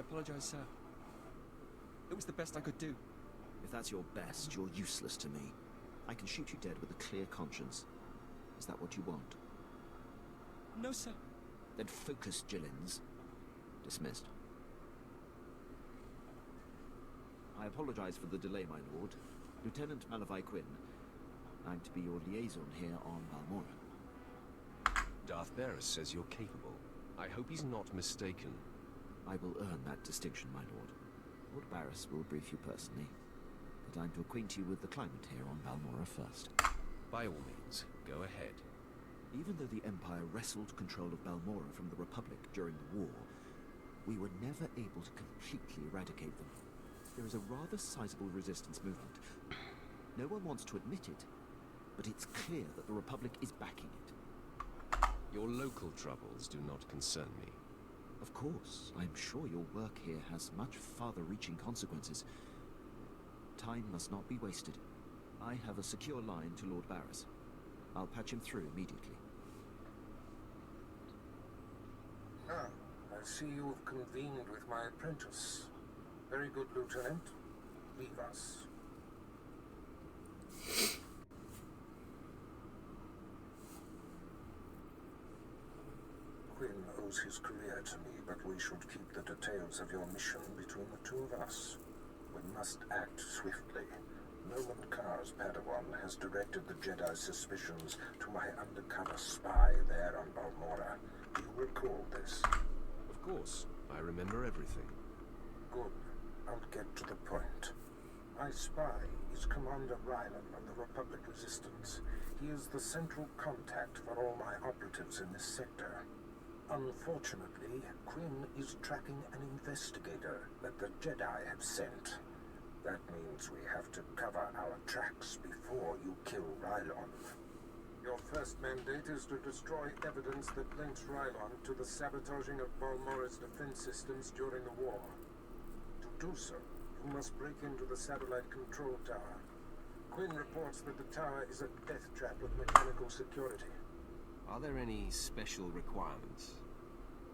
apologize, sir. It was the best I could do. If that's your best, you're useless to me. I can shoot you dead with a clear conscience. Is that what you want? No, sir. Then focus, Gillins. Dismissed. I apologize for the delay, my lord. Lieutenant Malavai Quinn. I'm to be your liaison here on Balmorra. Darth Barris says you're capable. I hope he's not mistaken. I will earn that distinction, my lord. Lord Barris will brief you personally, but I'm to acquaint you with the climate here on Balmorra first. By all means, go ahead. Even though the Empire wrestled control of Balmorra from the Republic during the war, we were never able to completely eradicate them. There is a rather sizable resistance movement. No one wants to admit it, but it's clear that the Republic is backing it. Your local troubles do not concern me. Of course, I'm sure your work here has much farther-reaching consequences. Time must not be wasted. I have a secure line to Lord Barris. I'll patch him through immediately. Ah, I see you have convened with my apprentice. Very good, Lieutenant. Leave us. Quinn owes his career to me, but we should keep the details of your mission between the two of us. We must act swiftly. Nolan Carr's Padawan has directed the Jedi's suspicions to my undercover spy there on Balmorra. Do you recall this? Of course. I remember everything. Good. I'll get to the point. My spy is Commander Rylan of the Republic Resistance. He is the central contact for all my operatives in this sector. Unfortunately, Quinn is tracking an investigator that the Jedi have sent. That means we have to cover our tracks before you kill Rylon. Your first mandate is to destroy evidence that links Rylon to the sabotaging of Balmorra's defense systems during the war. To do so, you must break into the satellite control tower. Quinn reports that the tower is a death trap with mechanical security. Are there any special requirements?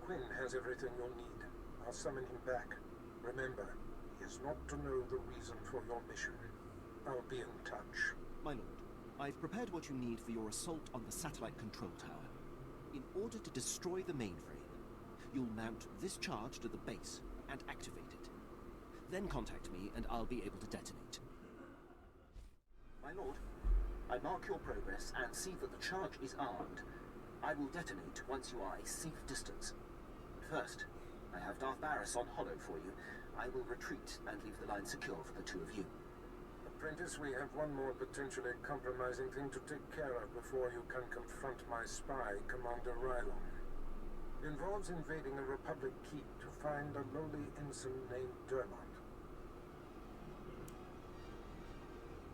Quinn has everything you'll need. I'll summon him back. Remember, he is not to know the reason for your mission. I'll be in touch. My lord, I've prepared what you need for your assault on the satellite control tower. In order to destroy the mainframe, you'll mount this charge to the base and activate it. Then contact me and I'll be able to detonate. My lord, I mark your progress and see that the charge is armed. I will detonate once you are a safe distance. First, I have Darth Barris on hollow for you. I will retreat and leave the line secure for the two of you. Apprentice, we have one more potentially compromising thing to take care of before you can confront my spy, Commander Rylon. It involves invading a Republic keep to find a lowly ensign named Dermot.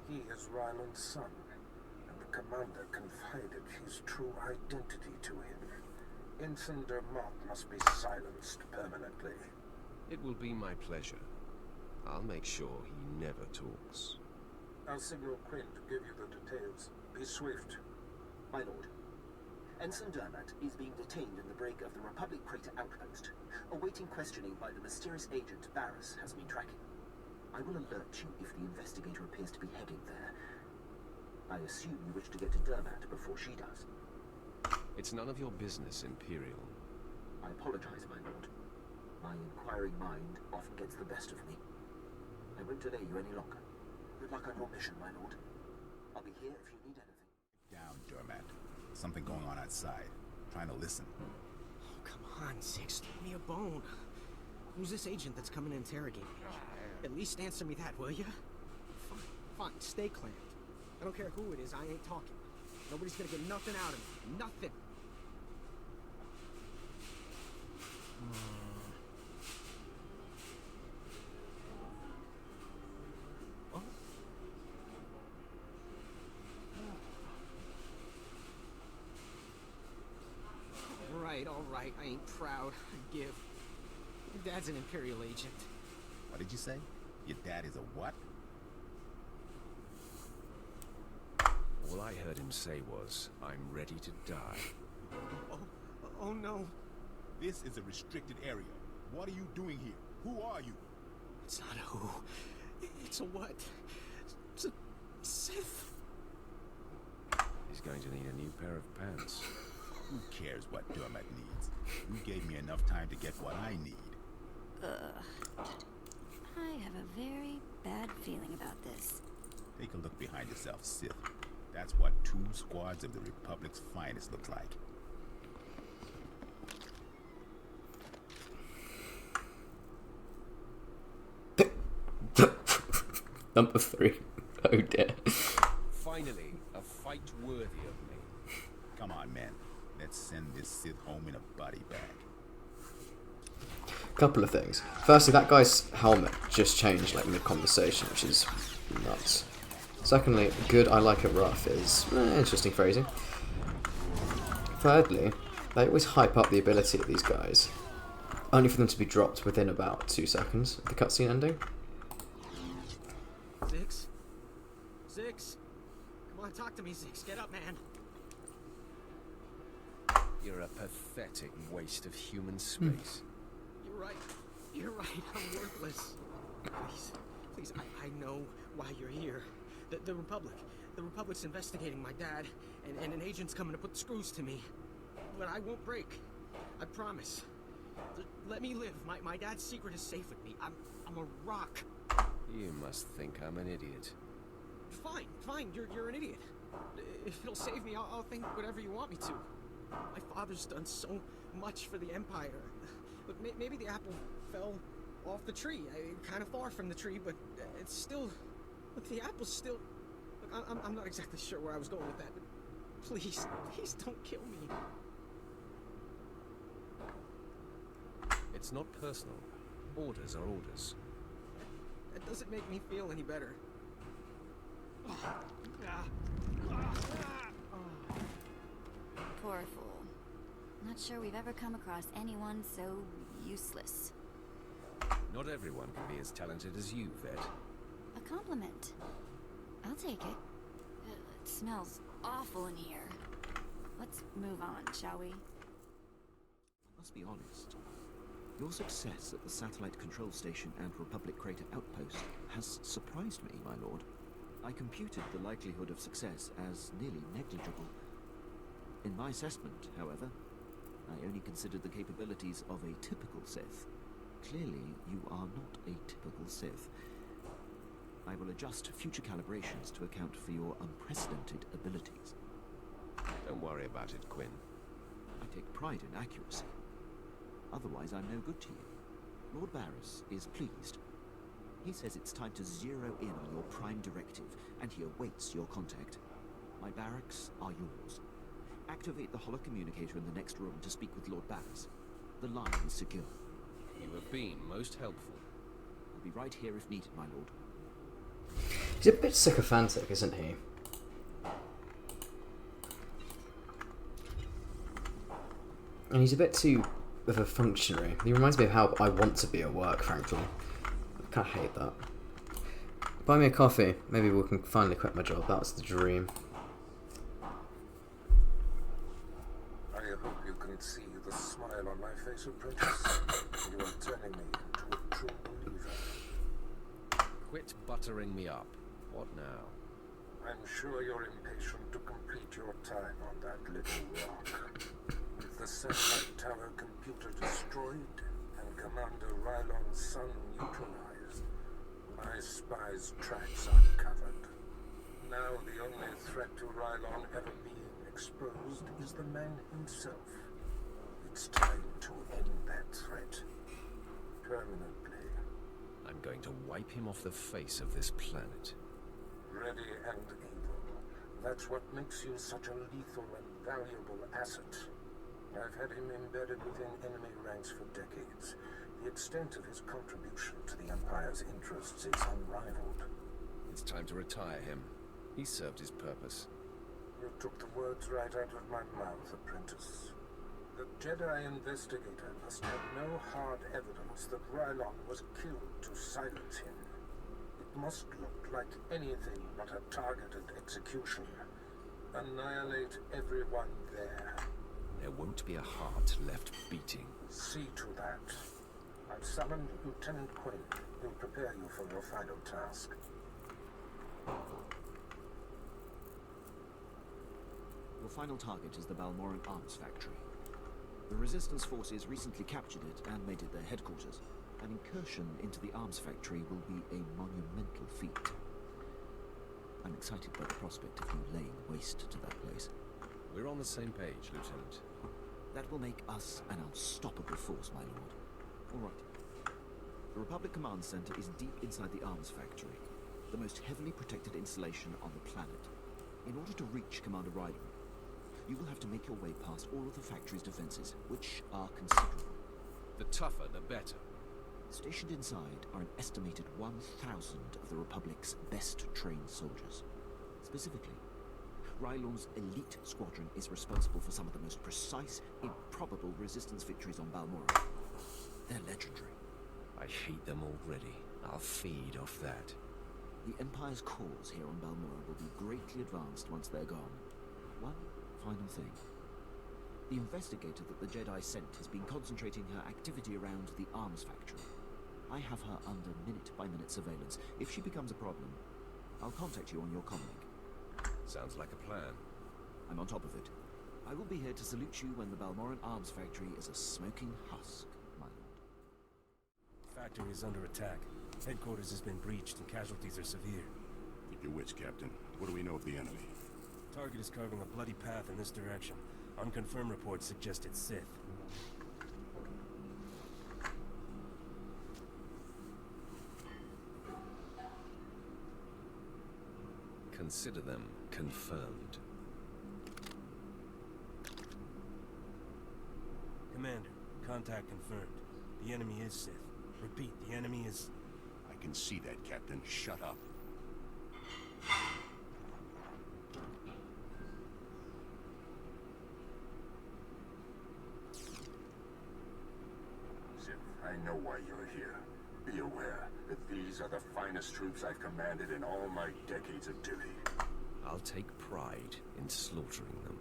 He is Rylon's son, and the commander confided his true identity to him. Ensign Dermot must be silenced permanently. It will be my pleasure. I'll make sure he never talks. I'll signal Quinn to give you the details. Be swift. My lord, Ensign Dermot is being detained in the break of the Republic Crater Outpost, awaiting questioning by the mysterious agent Barris has been tracking. I will alert you if the investigator appears to be heading there. I assume you wish to get to Dermot before she does. It's none of your business, Imperial. I apologize, my lord. My inquiring mind often gets the best of me. I won't delay you any longer. Good luck on your mission, my lord. I'll be here if you need anything. Down, Dermot. Something going on outside. Trying to listen. Oh, come on, Six. Give me a bone. Who's this agent that's coming to interrogate me? At least answer me that, will ya? Fine, stay clamped. I don't care who it is, I ain't talking. Nobody's gonna get nothing out of me. Nothing. All right, I ain't proud. I give. Your dad's an Imperial agent. What did you say? Your dad is a what? All I heard him say was, I'm ready to die. Oh no. This is a restricted area. What are you doing here? Who are you? It's not a who. It's a what? It's a Sith. He's going to need a new pair of pants. Who cares what Dermot needs? You gave me enough time to get what I need. I have a very bad feeling about this. Take a look behind yourself, Sith. That's what 2 squads of the Republic's finest looks like. Number 3. Oh dear. Finally, a fight worthy of me. Come on, man. Let's send this Sith home in a body bag. Couple of things. Firstly, that guy's helmet just changed like mid-conversation, which is nuts. Secondly, good I like it rough is interesting phrasing. Thirdly, they always hype up the ability of these guys, only for them to be dropped within about 2 seconds of the cutscene ending. Six? Come on, talk to me, Six. Get up, man. You're a pathetic waste of human space. You're right. I'm worthless. Please, I know why you're here. The Republic's investigating my dad, and an agent's coming to put the screws to me. But I won't break. I promise. Let me live. My dad's secret is safe with me. I'm a rock. You must think I'm an idiot. Fine. You're an idiot. If it'll save me, I'll think whatever you want me to. My father's done so much for the Empire. Look, maybe the apple fell off the tree. Kind of far from the tree, but it's still... Look, the apple's still... Look, I'm not exactly sure where I was going with that, but please don't kill me. It's not personal. Orders are orders. That doesn't make me feel any better. Poor fool. Not sure we've ever come across anyone so useless. Not everyone can be as talented as you, Vet. A compliment. I'll take it. It smells awful in here. Let's move on, shall we? I must be honest. Your success at the Satellite Control Station and Republic Crater Outpost has surprised me, my lord. I computed the likelihood of success as nearly negligible. In my assessment, however, I only considered the capabilities of a typical Sith. Clearly, you are not a typical Sith. I will adjust future calibrations to account for your unprecedented abilities. Don't worry about it, Quinn. I take pride in accuracy. Otherwise, I'm no good to you. Lord Barris is pleased. He says it's time to zero in on your prime directive, and he awaits your contact. My barracks are yours. Activate the holocommunicator in the next room to speak with Lord Barris. The line is secure. You have been most helpful. I'll be right here if needed, my lord. He's a bit sycophantic, isn't he? And he's a bit too of a functionary. He reminds me of how I want to be at work, frankly. I kind of hate that. Buy me a coffee. Maybe we can finally quit my job. That's the dream. I hope you can see the smile on my face, apprentice. You are turning me into a true believer. Quit buttering me up. What now? I'm sure you're impatient to complete your time on that little rock. With the satellite tower computer destroyed and Commander Rylon's son neutralized, my spy's tracks uncovered. Now the only threat to Rylon ever being exposed is the man himself. It's time to end that threat. Permanently. I'm going to wipe him off the face of this planet. Ready and able. That's what makes you such a lethal and valuable asset. I've had him embedded within enemy ranks for decades. The extent of his contribution to the Empire's interests is unrivaled. It's time to retire him. He served his purpose. You took the words right out of my mouth, apprentice. The Jedi investigator must have no hard evidence that Rylon was killed to silence him. It must look like anything but a targeted execution. Annihilate everyone there. There won't be a heart left beating. See to that. summoned Lieutenant Quinn. He'll prepare you for your final task. Your final target is the Balmorra arms factory. The Resistance forces recently captured it and made it their headquarters. An incursion into the arms factory will be a monumental feat. I'm excited by the prospect of you laying waste to that place. We're on the same page, Lieutenant. That will make us an unstoppable force, my lord. All right. The Republic Command Center is deep inside the arms factory, the most heavily protected installation on the planet. In order to reach Commander Ryder, you will have to make your way past all of the factory's defenses, which are considerable. The tougher, the better. Stationed inside are an estimated 1,000 of the Republic's best-trained soldiers. Specifically, Rylor's elite squadron is responsible for some of the most precise, improbable resistance victories on Balmorra. They're legendary. I hate them already. I'll feed off that. The Empire's cause here on Balmorra will be greatly advanced once they're gone. One final thing. The investigator that the Jedi sent has been concentrating her activity around the arms factory. I have her under minute-by-minute surveillance. If she becomes a problem, I'll contact you on your comlink. Sounds like a plan. I'm on top of it. I will be here to salute you when the Balmorran arms factory is a smoking husk, my lord. Factory is under attack. Headquarters has been breached and casualties are severe. Keep your wits, Captain. What do we know of the enemy? Target is carving a bloody path in this direction. Unconfirmed reports suggest it's Sith. Consider them confirmed. Commander, contact confirmed. The enemy is Sith. Repeat, the enemy is... I can see that, Captain. Shut up. Sith, I know why you're here. Be aware that these are the finest troops I've commanded in all my decades of duty. I'll take pride in slaughtering them.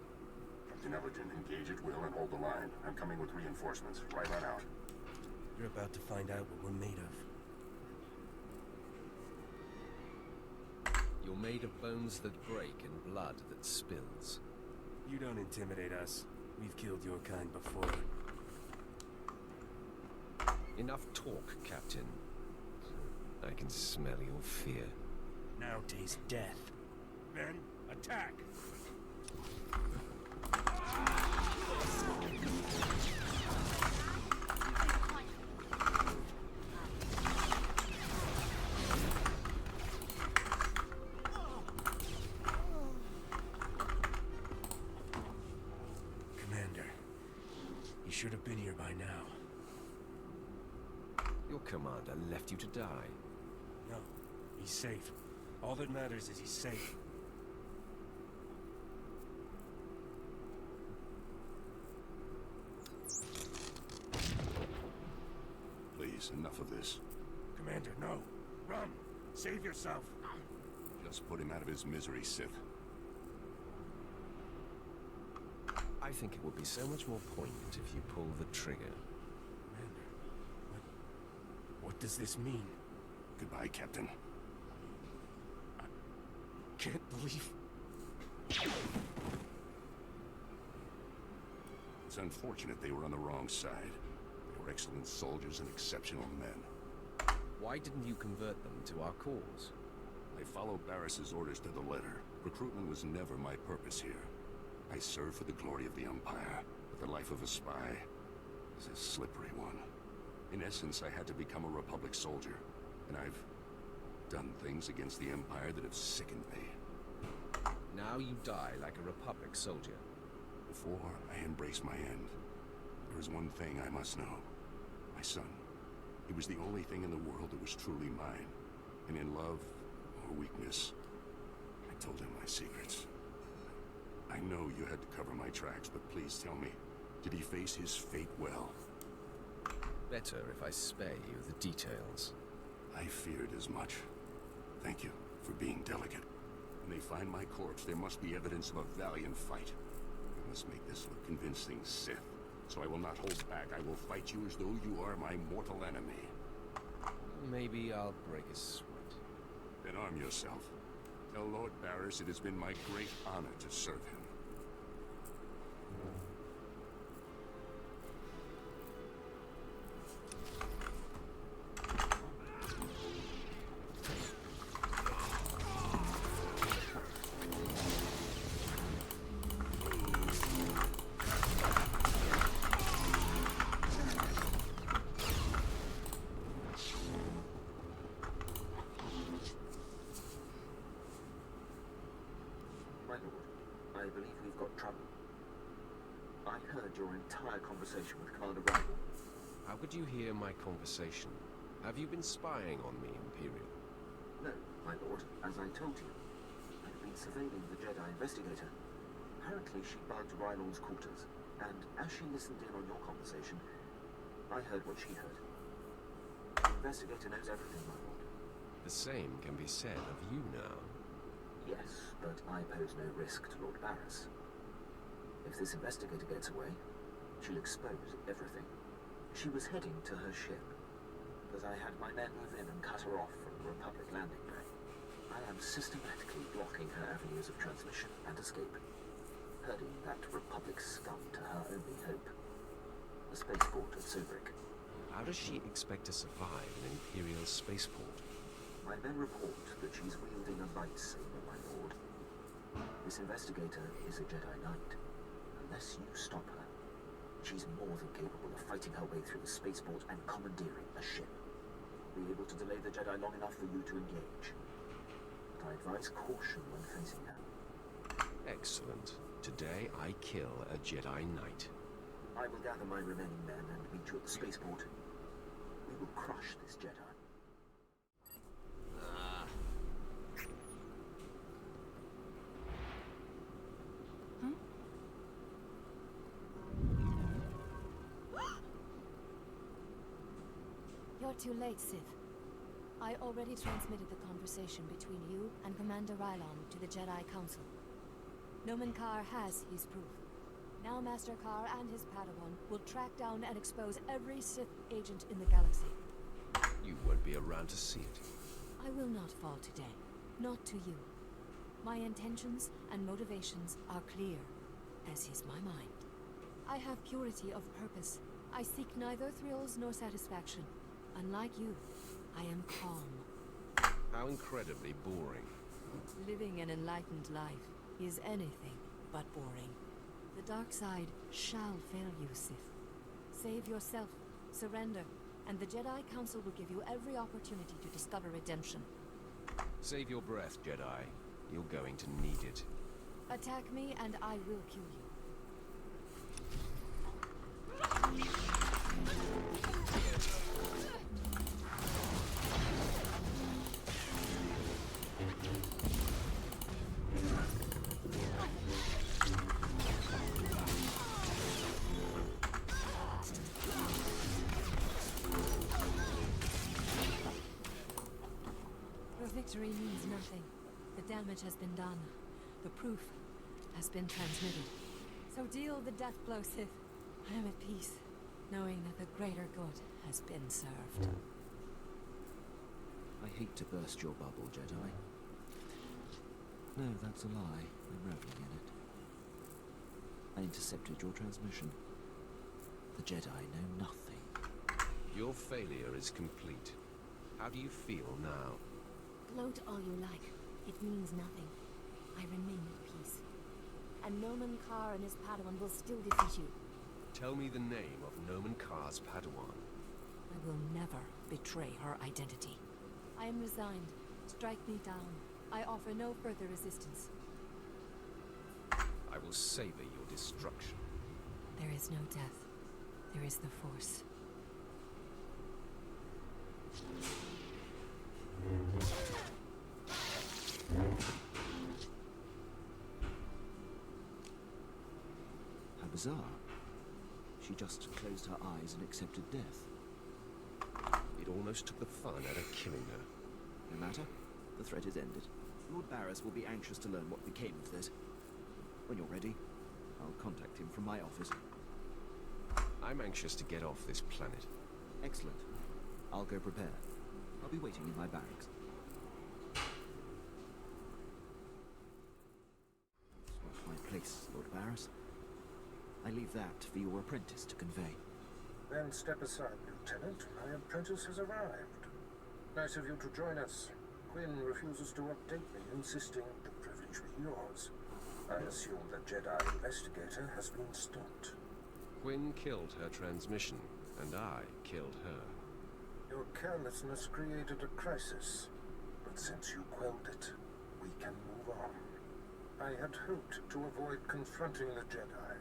Captain Ellerton, engage at will and hold the line. I'm coming with reinforcements. Right on out. You're about to find out what we're made of. You're made of bones that break and blood that spills. You don't intimidate us. We've killed your kind before. Enough talk, Captain. I can smell your fear. Now taste death. Men, attack! Commander, you should have been here by now. Your commander left you to die. No, he's safe. All that matters is he's safe. Please, enough of this. Commander, no. Run! Save yourself! Just put him out of his misery, Sith. I think it would be so much more poignant if you pull the trigger. Commander, what does this mean? Goodbye, Captain. Can't believe... It's unfortunate they were on the wrong side. They were excellent soldiers and exceptional men. Why didn't you convert them to our cause? I followed Barris's orders to the letter. Recruitment was never my purpose here. I served for the glory of the Empire, but the life of a spy is a slippery one. In essence, I had to become a Republic soldier, and I've done things against the Empire that have sickened me. Now you die like a Republic soldier. Before I embrace my end, there is one thing I must know. My son. He was the only thing in the world that was truly mine. And in love or weakness, I told him my secrets. I know you had to cover my tracks, but please tell me, did he face his fate well? Better if I spare you the details. I feared as much. Thank you for being delicate. When they find my corpse, there must be evidence of a valiant fight. I must make this look convincing, Sith. so I will not hold back. I will fight you as though you are my mortal enemy. Maybe I'll break a sweat. Then arm yourself. Tell Lord Barris it has been my great honor to serve him. My lord, I believe we've got trouble. I heard your entire conversation with Commander Ryan. How could you hear my conversation? Have you been spying on me, Imperial? No, my lord, as I told you, I've been surveilling the Jedi investigator. Apparently she bugged Rylon's quarters, and as she listened in on your conversation, I heard what she heard. The investigator knows everything, my lord. The same can be said of you now. Yes, but I pose no risk to Lord Barris. If this investigator gets away, she'll expose everything. She was heading to her ship, but I had my men move in and cut her off from the Republic landing bay. I am systematically blocking her avenues of transmission and escape, herding that Republic scum to her only hope, the spaceport at Sobrik. How does she expect to survive an Imperial spaceport? My men report that she's wielding a lightsaber, my lord. This investigator is a Jedi Knight. Unless you stop her, she's more than capable of fighting her way through the spaceport and commandeering a ship. Be able to delay the Jedi long enough for you to engage. But I advise caution when facing her. Excellent. Today I kill a Jedi Knight. I will gather my remaining men and meet you at the spaceport. We will crush this Jedi. You're too late, Sith. I already transmitted the conversation between you and Commander Rylon to the Jedi Council. Nomen Karr has his proof. Now Master Karr and his Padawan will track down and expose every Sith agent in the galaxy. You won't be around to see it. I will not fall today. Not to you. My intentions and motivations are clear, as is my mind. I have purity of purpose. I seek neither thrills nor satisfaction. Unlike you, I am calm. How incredibly boring. Living an enlightened life is anything but boring. The dark side shall fail you, Sith. Save yourself, surrender, and the Jedi Council will give you every opportunity to discover redemption. Save your breath, Jedi. You're going to need it. Attack me and I will kill you. Your victory means nothing. The damage has been done. The proof has been transmitted. So deal the death blow, Sith. I am at peace, knowing that the greater good has been served. I hate to burst your bubble, Jedi. No, that's a lie. I'm reveling in it. I intercepted your transmission. The Jedi know nothing. Your failure is complete. How do you feel now? Gloat all you like. It means nothing. I remain at peace. And Nomen Karr and his Padawan will still defeat you. Tell me the name of Nomen Karr's Padawan. I will never betray her identity. I am resigned. Strike me down. I offer no further resistance. I will savor your destruction. There is no death. There is the Force. How bizarre. She just closed her eyes and accepted death. It almost took the fun out of killing her. No matter. The threat is ended. Lord Barris will be anxious to learn what became of this. When you're ready, I'll contact him from my office. I'm anxious to get off this planet. Excellent. I'll go prepare. I'll be waiting in my barracks. It's not my place, Lord Barris. I leave that for your apprentice to convey. Then step aside, Lieutenant. My apprentice has arrived. Nice of you to join us. Quinn refuses to update me, insisting the privilege be yours. I assume the Jedi investigator has been stopped. Quinn killed her transmission, and I killed her. Your carelessness created a crisis, but since you quelled it, we can move on. I had hoped to avoid confronting the Jedi,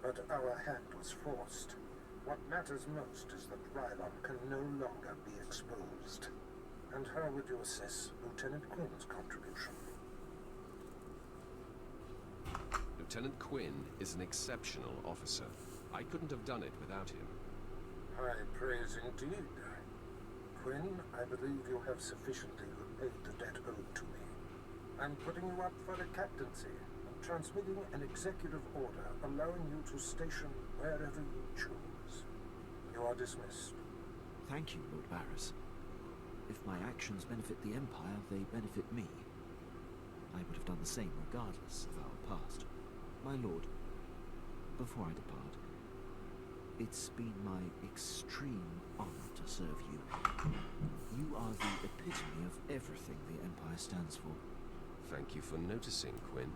but our hand was forced. What matters most is that Rylon can no longer be exposed. And how would you assess Lieutenant Quinn's contribution? Lieutenant Quinn is an exceptional officer. I couldn't have done it without him. High praise indeed. Quinn, I believe you have sufficiently repaid the debt owed to me. I'm putting you up for the captaincy and transmitting an executive order allowing you to station wherever you choose. You are dismissed. Thank you, Lord Barris. If my actions benefit the Empire, they benefit me. I would have done the same regardless of our past. My lord, before I depart, it's been my extreme honor to serve you. You are the epitome of everything the Empire stands for. Thank you for noticing, Quinn.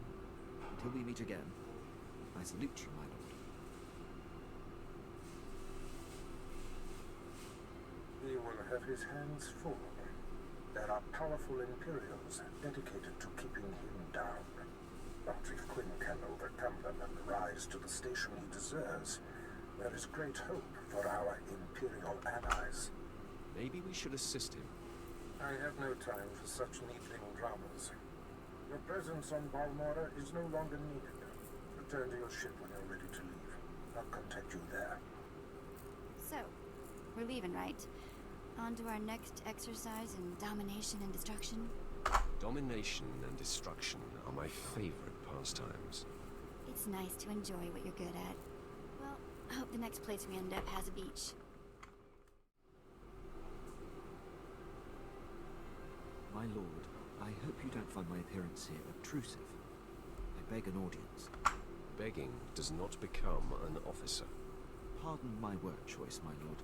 Until we meet again, I salute you, my lord. He will have his hands full. There are powerful Imperials dedicated to keeping him down. But if Quinn can overcome them and rise to the station he deserves, there is great hope for our Imperial allies. Maybe we should assist him. I have no time for such needling dramas. Your presence on Balmorra is no longer needed. Return to your ship when you're ready to leave. I'll contact you there. So, we're leaving, right? On to our next exercise in domination and destruction? Domination and destruction are my favorite pastimes. It's nice to enjoy what you're good at. Well, I hope the next place we end up has a beach. My lord, I hope you don't find my appearance here obtrusive. I beg an audience. Begging does not become an officer. Pardon my word choice, my lord.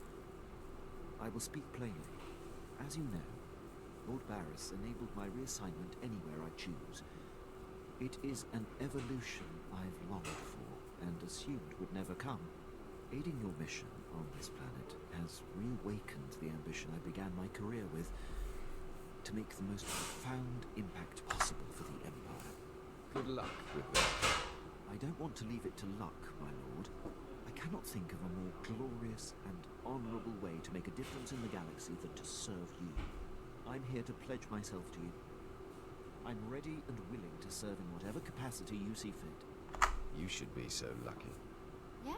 I will speak plainly. As you know, Lord Barris enabled my reassignment anywhere I choose. It is an evolution I've longed for and assumed would never come. Aiding your mission on this planet has reawakened the ambition I began my career with, to make the most profound impact possible for the Empire. Good luck with that. I don't want to leave it to luck, my lord. I cannot think of a more glorious and honorable way to make a difference in the galaxy than to serve you. I'm here to pledge myself to you. I'm ready and willing to serve in whatever capacity you see fit. You should be so lucky. Yeah,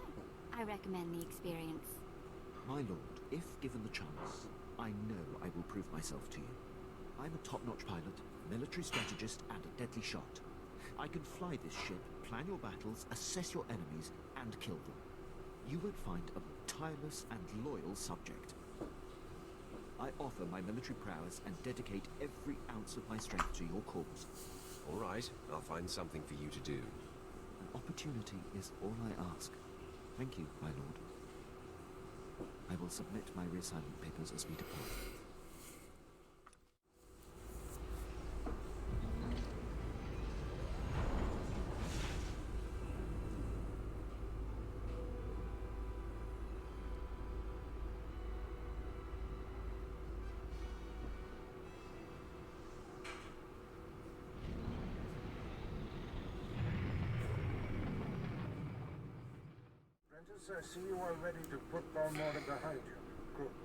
I recommend the experience. My lord, if given the chance, I know I will prove myself to you. I'm a top-notch pilot, military strategist, and a deadly shot. I can fly this ship, plan your battles, assess your enemies, and kill them. You won't find a tireless and loyal subject. I offer my military prowess and dedicate every ounce of my strength to your cause. All right, I'll find something for you to do. An opportunity is all I ask. Thank you, my lord. I will submit my reassignment papers as we depart. I see you are ready to put Balmorra behind you. Good.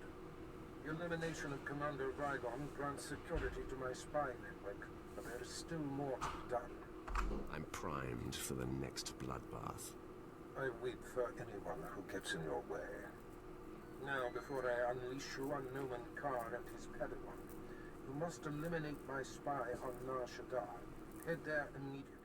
The elimination of Commander Rygon grants security to my spy network, but there is still more to be done. I'm primed for the next bloodbath. I weep for anyone who gets in your way. Now, before I unleash you on Noman Karr and his Padawan, you must eliminate my spy on Nar Shaddaa. Head there immediately.